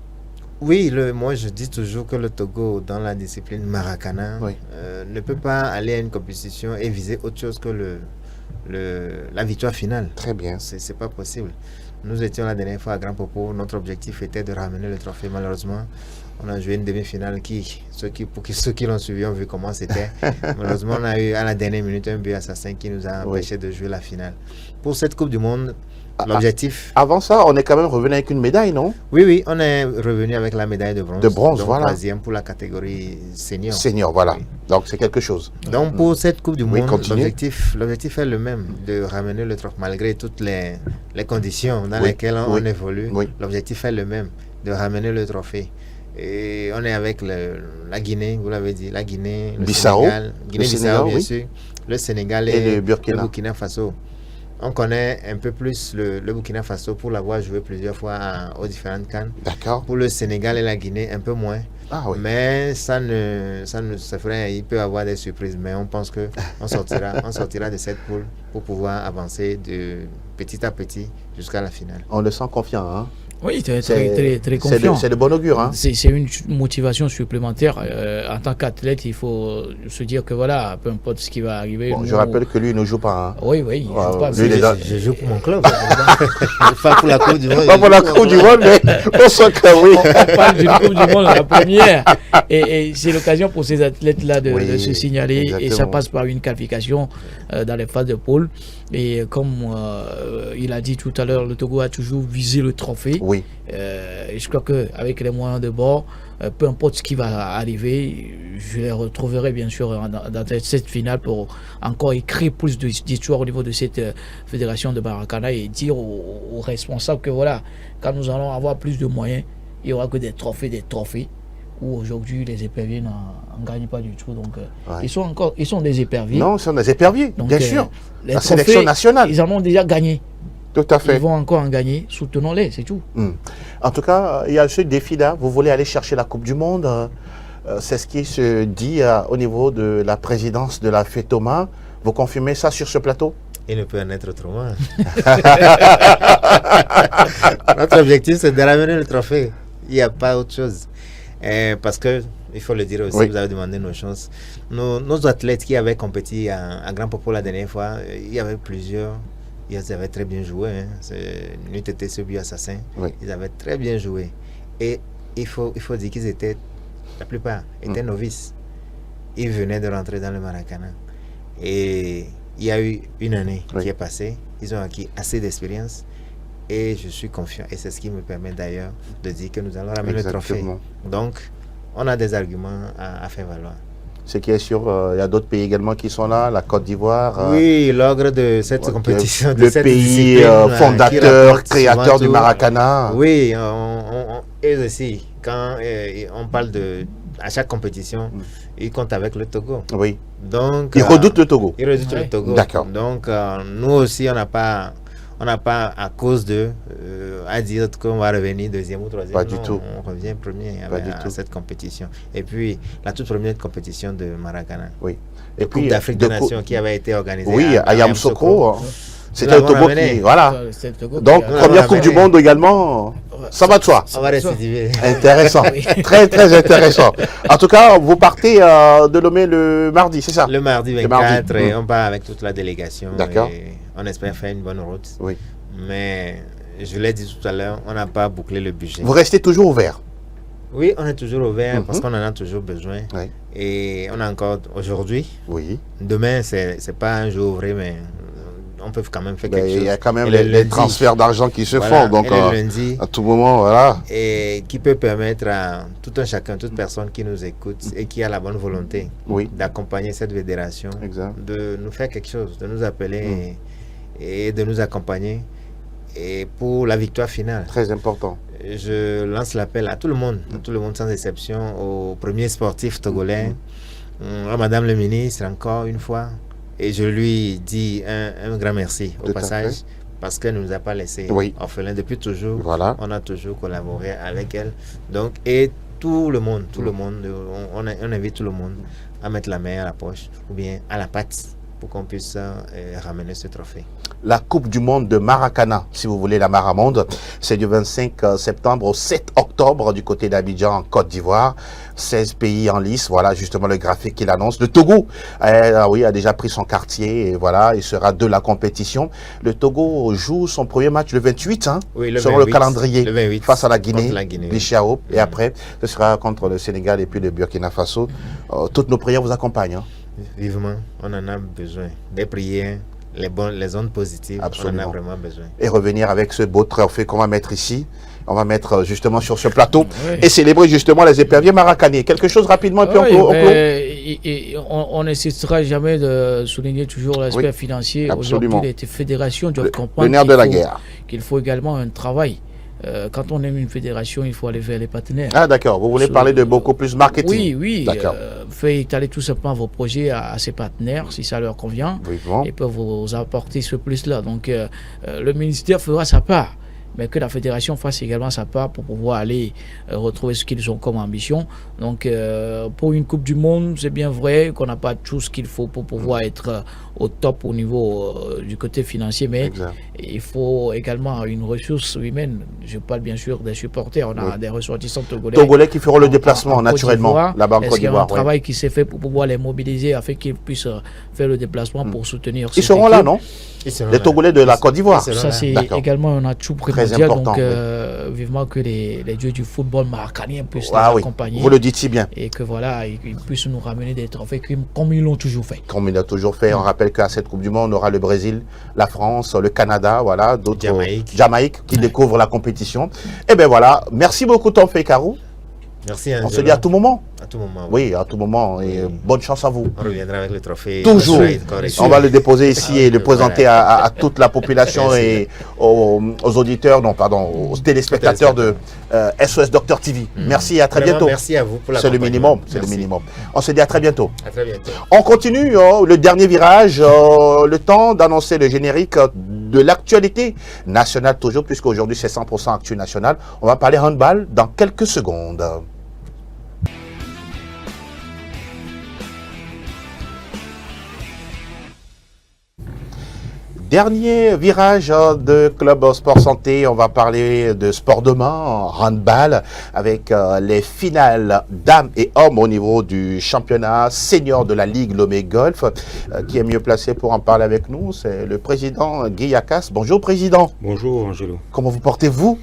Oui, moi je dis toujours que le Togo, dans la discipline Maracana, ne peut pas aller à une compétition et viser autre chose que la victoire finale. Très bien. C'est pas possible. Nous étions la dernière fois à Grand Popo, notre objectif était de ramener le trophée. Malheureusement, on a joué une demi-finale ceux qui l'ont suivi ont vu comment c'était. Malheureusement, on a eu à la dernière minute un but assassin qui nous a empêché de jouer la finale. Pour cette Coupe du Monde, l'objectif... Avant ça, on est quand même revenu avec une médaille, non? Oui, on est revenu avec la médaille de bronze. De bronze, donc, voilà. 3e pour la catégorie senior. Senior, voilà. Oui. Donc c'est quelque chose. Donc pour cette Coupe du Monde, l'objectif est le même, de ramener le trophée, malgré toutes les conditions dans lesquelles on évolue. Oui. L'objectif est le même, de ramener le trophée. Et on est avec la Guinée, vous l'avez dit, la Guinée, le Sénégal, Guinée-Bissau, bien sûr, le Sénégal et le Burkina Faso. On connaît un peu plus le Burkina Faso pour l'avoir joué plusieurs fois aux différentes CAN. D'accord. Pour le Sénégal et la Guinée, un peu moins. Ah, oui. Mais ça ferait, il peut y avoir des surprises, mais on pense qu'on sortira de cette poule pour pouvoir avancer de petit à petit jusqu'à la finale. On le sent confiant, hein? Oui, très confiant. C'est de bon augure. Hein? C'est une motivation supplémentaire. En tant qu'athlète, il faut se dire que voilà, peu importe ce qui va arriver. Bon, je rappelle que lui, il ne joue pas. Hein? Oui, il joue pas. Je joue pour mon club. Pas pour la Coupe du Monde. Pas pour la Coupe du Monde, mais on sent que oui. On parle d'une Coupe du Monde, la première. Et c'est l'occasion pour ces athlètes-là de se signaler. Exactement. Et ça passe par une qualification dans les phases de poule. Et comme il a dit tout à l'heure, le Togo a toujours visé le trophée. Oui. Et je crois qu'avec les moyens de bord, peu importe ce qui va arriver, je les retrouverai bien sûr dans cette finale pour encore écrire plus d'histoire au niveau de cette fédération de Maracana et dire aux responsables que voilà, quand nous allons avoir plus de moyens, il n'y aura que des trophées. Où aujourd'hui les éperviers n'en gagnent pas du tout. Donc ils sont des éperviers. Non, ils sont des éperviers, donc, bien sûr. La sélection nationale. Ils en ont déjà gagné. Tout à fait. Ils vont encore en gagner, soutenons-les, c'est tout. En tout cas, il y a ce défi-là. Vous voulez aller chercher la Coupe du Monde. C'est ce qui se dit au niveau de la présidence de la FETOMA. Vous confirmez ça sur ce plateau? Il ne peut en être autrement. Notre objectif, c'est de ramener le trophée. Il n'y a pas autre chose. Parce que, il faut le dire aussi, vous avez demandé nos chances. Nos athlètes qui avaient compéti à Grand Popo la dernière fois, il y avait plusieurs. Ils avaient très bien joué. N'était ce but assassin. Oui. Ils avaient très bien joué. Et il faut dire qu'ils étaient, la plupart, étaient novices. Ils venaient de rentrer dans le Maracana. Et il y a eu une année qui est passée. Ils ont acquis assez d'expérience. Et je suis confiant. Et c'est ce qui me permet d'ailleurs de dire que nous allons ramener le trophée. Donc, on a des arguments à faire valoir. Ce qui est sûr, il y a d'autres pays également qui sont là, la Côte d'Ivoire. Oui, l'ogre de cette compétition. Le pays fondateur, créateur du Maracana. Oui, et aussi, quand on parle à chaque compétition, ils comptent avec le Togo. Oui. Donc, ils redoutent le Togo. Ils redoutent le Togo. D'accord. Donc, nous aussi, on n'a pas à cause de à dire qu'on va revenir deuxième ou troisième. Pas du tout. On revient premier à cette compétition. Et puis la toute première compétition de Maracana. Oui. Et puis d'Afrique des Nations qui avait été organisée. Oui, à Yamoussoukro. C'était le Togo qui. Voilà. Donc première Coupe du Monde également. Ça va de soi. On va récidiver. Intéressant. Très très intéressant. En tout cas, vous partez de Lomé le mardi, c'est ça? Le mardi 24 et on part avec toute la délégation. D'accord. On espère faire une bonne route. Oui. Mais je l'ai dit tout à l'heure, on n'a pas bouclé le budget. Vous restez toujours ouvert? Oui, on est toujours ouvert parce qu'on en a toujours besoin. Oui. Et on a encore aujourd'hui. Oui. Demain, c'est pas un jour vrai, mais on peut quand même faire quelque chose. Il y a quand même Et les transferts d'argent qui se font. Donc, lundi, à tout moment, voilà. Et qui peut permettre à tout un chacun, toute personne qui nous écoute et qui a la bonne volonté d'accompagner cette fédération, de nous faire quelque chose, de nous appeler et de nous accompagner et pour la victoire finale. Très important. Je lance l'appel à tout le monde sans exception, aux premiers sportifs togolais, à Madame le ministre encore une fois. Et je lui dis un grand merci au passage parce qu'elle ne nous a pas laissé orphelins depuis toujours. Voilà. On a toujours collaboré avec elle. Donc, et tout le monde, on invite tout le monde à mettre la main à la poche ou bien à la patte pour qu'on puisse ramener ce trophée. La Coupe du Monde de Maracana, si vous voulez, la Maramonde, c'est du 25 septembre au 7 octobre du côté d'Abidjan, en Côte d'Ivoire. 16 pays en lice, voilà justement le graphique qu'il annonce. Le Togo a déjà pris son quartier et voilà, il sera de la compétition. Le Togo joue son premier match le 28, selon le calendrier, le 28, face à la Guinée, Bichao, et après, ce sera contre le Sénégal et puis le Burkina Faso. Toutes nos prières vous accompagnent. Vivement, on en a besoin. Des prières, les ondes positives, absolument. On en a vraiment besoin. Et revenir avec ce beau trophée qu'on va mettre ici. On va mettre justement sur ce plateau et célébrer justement les éperviers maracanais. Quelque chose rapidement et puis on n'insistera jamais de souligner toujours l'aspect financier. Aujourd'hui, les fédérations doivent comprendre qu'il faut également un travail. Quand on aime une fédération, il faut aller vers les partenaires. Ah d'accord, vous voulez parler de beaucoup plus marketing. Oui, faites étaler tout simplement vos projets à ces partenaires, si ça leur convient, et peuvent vous apporter ce plus-là. Donc le ministère fera sa part, mais que la fédération fasse également sa part pour pouvoir aller retrouver ce qu'ils ont comme ambition. Donc pour une Coupe du Monde, c'est bien vrai qu'on n'a pas tout ce qu'il faut pour pouvoir être au top au niveau du côté financier, mais il faut également une ressource humaine. Je parle bien sûr des supporters. On a des ressortissants togolais qui feront le déplacement naturellement là-bas en Côte d'Ivoire. Il y a un travail qui s'est fait pour pouvoir les mobiliser afin qu'ils puissent faire le déplacement pour soutenir. Ils seront là, non? Les Togolais de la Côte d'Ivoire. Ça, c'est également un atout primordial. Donc, vivement que les dieux du football maracanien puissent les accompagner. Vous le dites si bien. Et que voilà, ils puissent nous ramener des trophées comme ils l'ont toujours fait. Comme ils l'ont toujours fait. On rappelle qu'à cette Coupe du Monde, on aura le Brésil, la France, le Canada, voilà, d'autres. Jamaïque qui découvre la compétition. Et bien voilà, merci beaucoup Tonfé Karou. Merci. On se dit à tout moment. À tout moment. Oui, à tout moment. Et bonne chance à vous. On reviendra avec le trophée. Toujours. On va le déposer ici et le présenter à toute la population et aux auditeurs, aux téléspectateurs de SOS Docteur TV. Merci et à très bientôt. Merci à vous pour la C'est le minimum. C'est le minimum. On se dit à très bientôt. À très bientôt. On continue le dernier virage, le temps d'annoncer le générique de l'actualité nationale toujours, puisqu'aujourd'hui c'est 100% actu national. On va parler handball dans quelques secondes. Dernier virage de Club Sport Santé, on va parler de sport de main, handball, avec les finales dames et hommes au niveau du championnat senior de la Ligue Lomé Golf. Qui est mieux placé pour en parler avec nous? C'est le président Guy Yakas. Bonjour président. Bonjour Angelo. Comment vous portez-vous?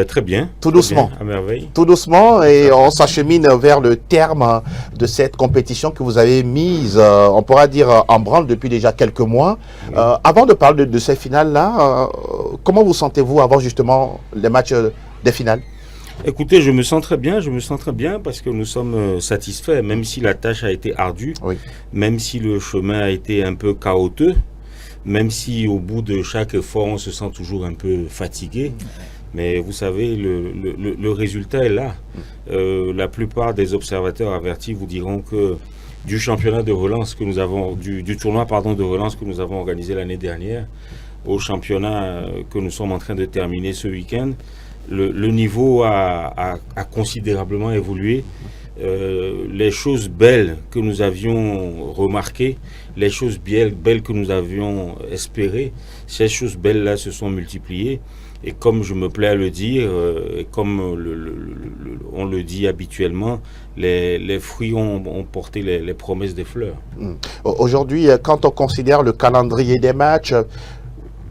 Très bien. Tout doucement. Bien, à merveille. Tout doucement, et on s'achemine vers le terme de cette compétition que vous avez mise, on pourra dire, en branle depuis déjà quelques mois. Oui. Avant de parler de ces finales-là, comment vous sentez-vous avant justement les matchs des finales? Écoutez, je me sens très bien parce que nous sommes satisfaits, même si la tâche a été ardue, même si le chemin a été un peu chaotique, même si au bout de chaque effort, on se sent toujours un peu fatigué. Mais vous savez, le résultat est là. La plupart des observateurs avertis vous diront que du championnat de relance que nous avons, du tournoi de relance que nous avons organisé l'année dernière, au championnat que nous sommes en train de terminer ce week-end, le niveau a considérablement évolué. Les choses belles que nous avions remarquées, les choses belles que nous avions espérées, ces choses belles-là se sont multipliées. Et comme je me plais à le dire, et comme on le dit habituellement, les fruits ont porté les promesses des fleurs. Aujourd'hui, quand on considère le calendrier des matchs,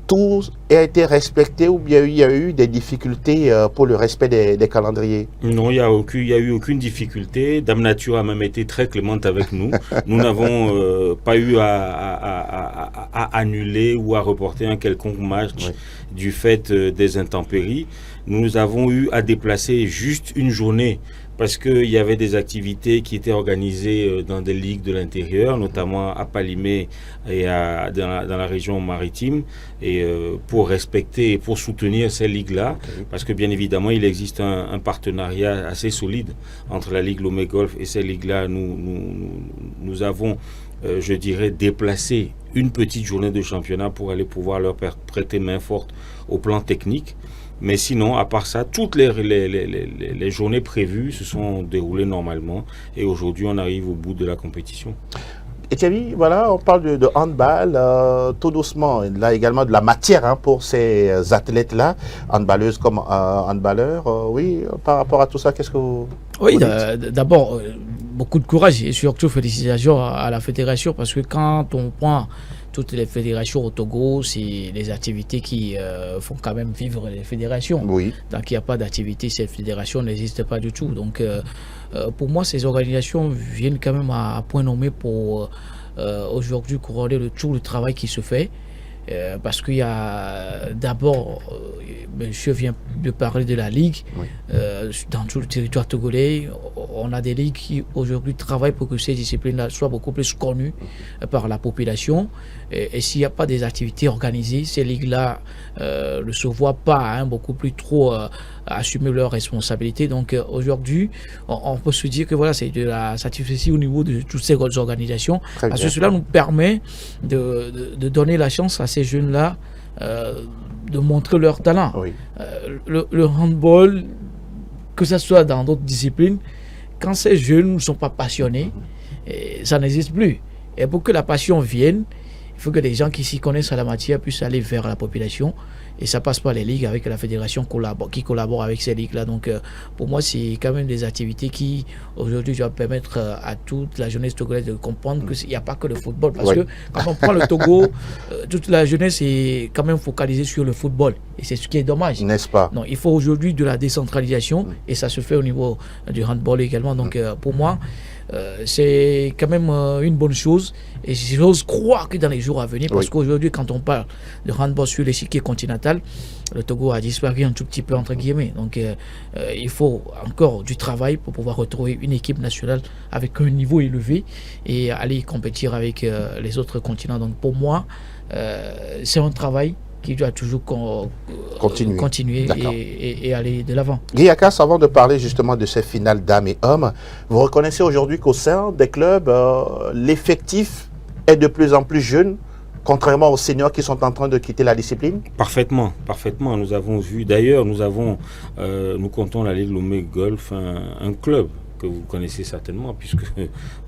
tout a été respecté ou bien il y a eu des difficultés pour le respect des calendriers? Non, il n'y a eu aucune difficulté. Dame Nature a même été très clémente avec nous. Nous n'avons pas eu à annuler ou à reporter un quelconque match du fait des intempéries. Nous avons eu à déplacer juste une journée parce qu'il y avait des activités qui étaient organisées dans des ligues de l'intérieur, notamment à Palimé et dans la région maritime, et pour respecter et pour soutenir ces ligues-là, parce que bien évidemment, il existe un partenariat assez solide entre la Ligue Lomé Golf et ces ligues-là. Nous avons, je dirais, déplacé une petite journée de championnat pour aller pouvoir leur prêter main forte au plan technique. Mais sinon, à part ça, toutes les journées prévues se sont déroulées normalement. Et aujourd'hui, on arrive au bout de la compétition. Et Thierry, voilà, on parle de handball, tout doucement. Il y a également de la matière pour ces athlètes-là, handballeuses comme handballeurs. Oui, par rapport à tout ça, qu'est-ce que vous dites? D'abord, beaucoup de courage et surtout félicitations à la fédération parce que quand on prend toutes les fédérations au Togo, c'est des activités qui font quand même vivre les fédérations. Oui. Tant qu'il n'y a pas d'activité, cette fédération n'existe pas du tout. Donc, pour moi, ces organisations viennent quand même à point nommé pour aujourd'hui couronner tout le travail qui se fait. Parce qu'il y a d'abord, monsieur vient de parler de la Ligue, dans tout le territoire togolais, on a des ligues qui aujourd'hui travaillent pour que ces disciplines-là soient beaucoup plus connues par la population. Et s'il n'y a pas des activités organisées, ces ligues-là ne se voient pas beaucoup plus trop assumer leurs responsabilités. Donc aujourd'hui, on peut se dire que voilà, c'est de la satisfaction au niveau de toutes ces organisations. Parce que cela nous permet de donner la chance à ces jeunes-là de montrer leur talent. Oui. Le handball, que ce soit dans d'autres disciplines, quand ces jeunes ne sont pas passionnés, ça n'existe plus. Et pour que la passion vienne, il faut que les gens qui s'y connaissent à la matière puissent aller vers la population. Et ça passe par les ligues avec la fédération qui collabore avec ces ligues-là. Donc, pour moi, c'est quand même des activités qui, aujourd'hui, doivent permettre à toute la jeunesse togolaise de comprendre qu'il n'y a pas que le football. Parce que quand on prend le Togo, toute la jeunesse est quand même focalisée sur le football. Et c'est ce qui est dommage. N'est-ce pas? Non, il faut aujourd'hui de la décentralisation et ça se fait au niveau du handball également. Donc, pour moi, c'est quand même une bonne chose et j'ose croire que dans les jours à venir, parce qu'aujourd'hui quand on parle de handball sur l'échiquier continental, le Togo a disparu un tout petit peu entre guillemets, donc il faut encore du travail pour pouvoir retrouver une équipe nationale avec un niveau élevé et aller compétir avec les autres continents. Donc pour moi, c'est un travail qui doit toujours continuer et aller de l'avant. Guy Akas, avant de parler justement de ces finales dames et hommes, vous reconnaissez aujourd'hui qu'au sein des clubs, l'effectif est de plus en plus jeune, contrairement aux seniors qui sont en train de quitter la discipline? Parfaitement, parfaitement. Nous avons vu, d'ailleurs, nous comptons la Ligue Lomé Golf, un club que vous connaissez certainement, puisque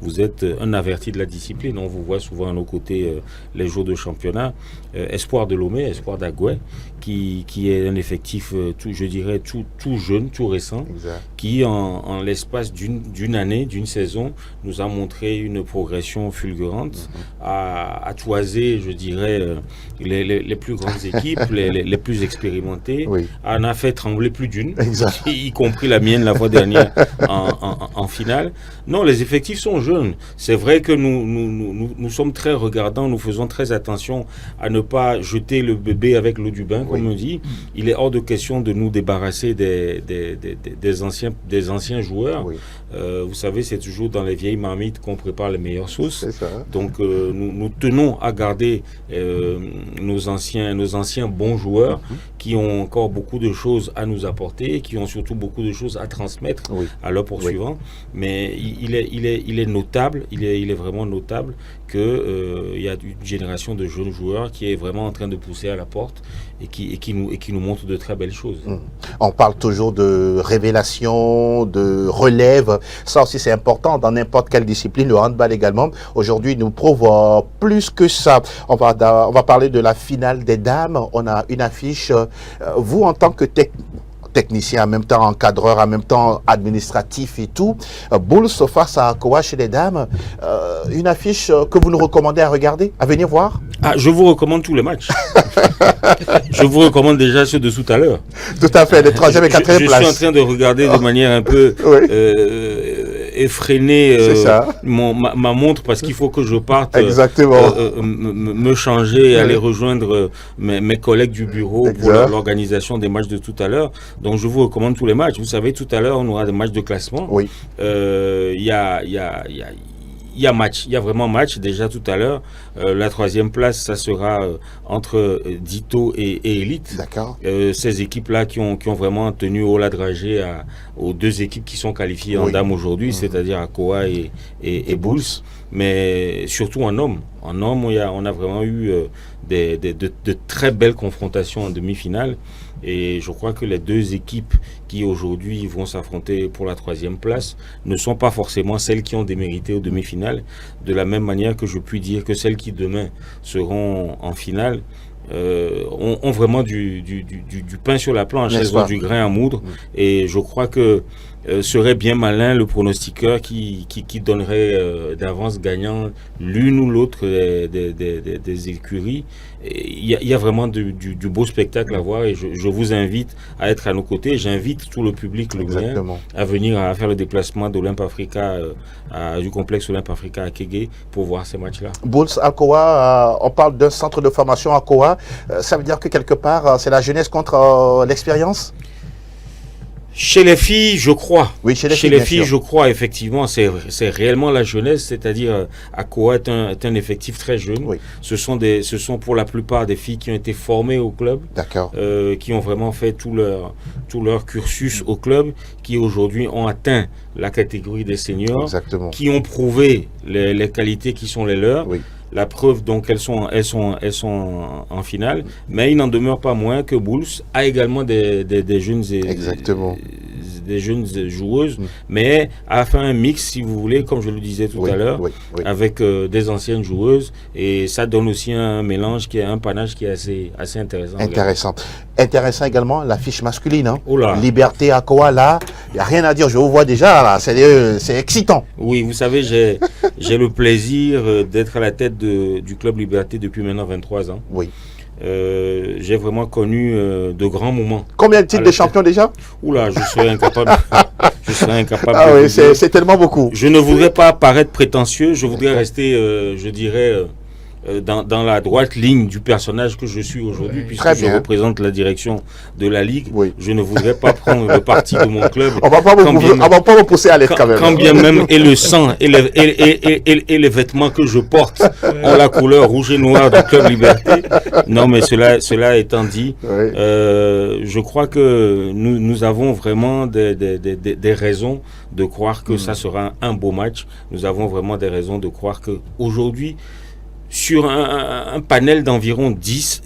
vous êtes un averti de la discipline. On vous voit souvent à nos côtés les jours de championnat. Espoir de Lomé, Espoir d'Agoué, qui est un effectif, je dirais, tout jeune, tout récent, qui en l'espace d'une année, d'une saison, nous a montré une progression fulgurante, à toiser, je dirais, les plus grandes équipes, les plus expérimentées, en a fait trembler plus d'une, y compris la mienne la fois dernière en finale. Non, les effectifs sont jeunes. C'est vrai que nous sommes très regardants, nous faisons très attention à ne pas jeter le bébé avec l'eau du bain, comme on dit. Il est hors de question de nous débarrasser des anciens joueurs. Vous savez, c'est toujours dans les vieilles marmites qu'on prépare les meilleures sauces. Donc nous tenons à garder nos anciens bons joueurs qui ont encore beaucoup de choses à nous apporter, qui ont surtout beaucoup de choses à transmettre à leurs poursuivants. Mais il est notable, il est vraiment notable qu'il y a une génération de jeunes joueurs qui est vraiment en train de pousser à la porte et qui nous montre de très belles choses. On parle toujours de révélation, de relève. Ça aussi c'est important dans n'importe quelle discipline, le handball également. Aujourd'hui nous prouve plus que ça. On va parler de la finale des dames. On a une affiche. Vous en tant que technicien, en même temps encadreur, en même temps administratif et tout. Bulls face à Akowa chez les dames. Une affiche que vous nous recommandez à regarder, à venir voir? Je vous recommande tous les matchs. Je vous recommande déjà ceux de tout à l'heure. Tout à fait, les 3e et 4e places. Je suis en train de regarder de manière un peu effrénée ma montre parce qu'il faut que je parte me changer et aller rejoindre mes collègues du bureau pour l'organisation des matchs de tout à l'heure. Donc je vous recommande tous les matchs. Vous savez, tout à l'heure, on aura des matchs de classement. Oui. Il y a match, il y a vraiment match déjà tout à l'heure. La 3e place, ça sera entre Dito et Elite. D'accord. Ces équipes-là qui ont vraiment tenu haut la dragée aux 2 équipes qui sont qualifiées en dames aujourd'hui, c'est-à-dire Akowa et Bulls. Mais surtout en hommes. En hommes, on a vraiment eu de très belles confrontations en demi-finale. Et je crois que les 2 équipes qui aujourd'hui vont s'affronter pour la 3e place ne sont pas forcément celles qui ont démérité aux demi-finales. De la même manière que je puis dire que celles qui demain seront en finale ont vraiment du pain sur la planche, elles ont du grain à moudre. Et je crois que serait bien malin le pronostiqueur qui donnerait d'avance gagnant l'une ou l'autre des écuries. Il y a vraiment du beau spectacle à voir et je vous invite à être à nos côtés. J'invite tout le public à venir à faire le déplacement d'Olympe Africa, du complexe Olympe Africa à Kégué pour voir ces matchs-là. Bulls Akowa, on parle d'un centre de formation Akowa. Ça veut dire que quelque part, c'est la jeunesse contre l'expérience? Chez les filles, je crois. Oui, chez les filles, je crois, effectivement, c'est réellement la jeunesse, c'est-à-dire Akowa est un effectif très jeune. Oui. Ce sont pour la plupart des filles qui ont été formées au club, qui ont vraiment fait tout leur cursus au club, qui aujourd'hui ont atteint la catégorie des seniors, qui ont prouvé les qualités qui sont les leurs. Oui. La preuve, donc, elles sont en finale, mais il n'en demeure pas moins que Bulls a également des jeunes des jeunes joueuses, mais a fait un mix, si vous voulez, comme je le disais tout à l'heure, avec des anciennes joueuses, et ça donne aussi un mélange, un panache qui est assez intéressant. Intéressant également la fiche masculine. Hein. Oh là. Liberté Akowa, là, il n'y a rien à dire, je vous vois déjà, là, c'est excitant. Oui, vous savez, j'ai le plaisir d'être à la tête du club Liberté depuis maintenant 23 ans. Oui. J'ai vraiment connu de grands moments. Combien de titres de champion déjà? Oula, je serais incapable. Ah oui, c'est tellement beaucoup. Je ne voudrais pas paraître prétentieux, je voudrais rester, je dirais, dans la droite ligne du personnage que je suis aujourd'hui, puisque je représente la direction de la Ligue. Oui. Je ne voudrais pas prendre le parti de mon club. On va pas me pousser à l'aide quand même. Quand bien même et le sang et les vêtements que je porte ont la couleur rouge et noire du club Liberté. Non, mais cela étant dit, je crois que nous avons vraiment des raisons de croire que ça sera un beau match. Nous avons vraiment des raisons de croire qu'aujourd'hui, sur un panel d'environ 10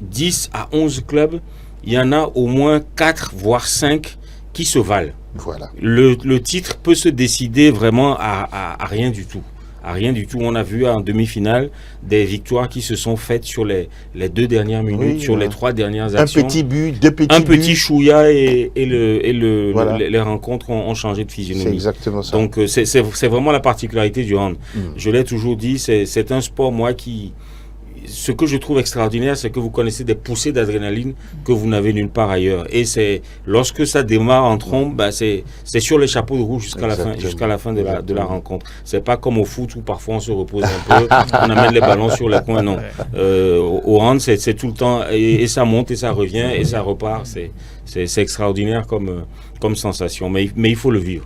à 11 clubs, il y en a au moins 4, voire 5 qui se valent. Voilà. Le titre peut se décider vraiment à rien du tout. À rien du tout. On a vu en demi-finale des victoires qui se sont faites sur les 2 dernières minutes, sur les 3 dernières actions. Un petit but, 2 petits buts. Un petit chouïa et les rencontres ont changé de physionomie. C'est exactement ça. Donc c'est vraiment la particularité du hand. Je l'ai toujours dit, c'est un sport, moi, ce que je trouve extraordinaire, c'est que vous connaissez des poussées d'adrénaline que vous n'avez nulle part ailleurs. Et c'est lorsque ça démarre en trombe, c'est sur les chapeaux de roue jusqu'à la fin de la rencontre. C'est pas comme au foot où parfois on se repose un peu, on amène les ballons sur les coins. Non. Au hand, c'est tout le temps et ça monte et ça revient et ça repart. C'est extraordinaire comme sensation. Mais il faut le vivre.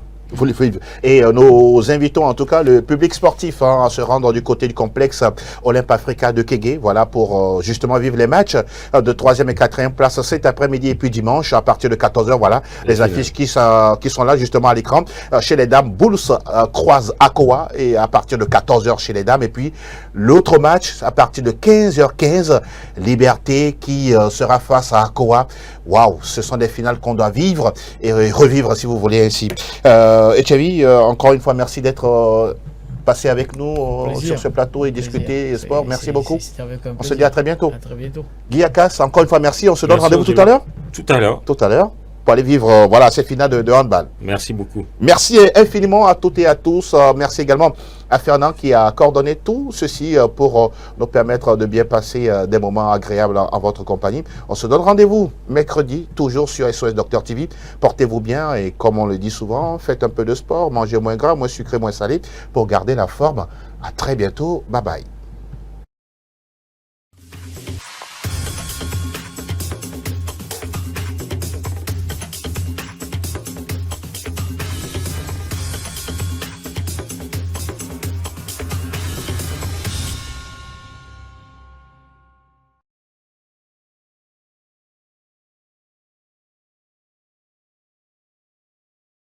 Et nous invitons en tout cas le public sportif à se rendre du côté du complexe Olympe Africa de Kégué, voilà, pour justement vivre les matchs de 3e et 4e place cet après-midi et puis dimanche à partir de 14h, voilà, les affiches qui sont là justement à l'écran. Chez les dames, Bulls croise Akowa et à partir de 14h chez les dames, et puis l'autre match à partir de 15h15, Liberté qui sera face à Akowa. Waouh, ce sont des finales qu'on doit vivre et revivre si vous voulez ainsi. Etchevi, encore une fois, merci d'être passé avec nous sur ce plateau et discuter sport. Merci beaucoup. On se dit à très bientôt. À très bientôt. Guy Akas, encore une fois, merci. On se donne rendez-vous tout à l'heure. Tout à l'heure. Tout à l'heure. pour aller vivre voilà, ces finales de handball. Merci beaucoup. Merci infiniment à toutes et à tous. Merci également à Fernand qui a coordonné tout ceci pour nous permettre de bien passer des moments agréables en votre compagnie. On se donne rendez-vous mercredi, toujours sur SOS Docteur TV. Portez-vous bien et comme on le dit souvent, faites un peu de sport, mangez moins gras, moins sucré, moins salé pour garder la forme. À très bientôt. Bye bye.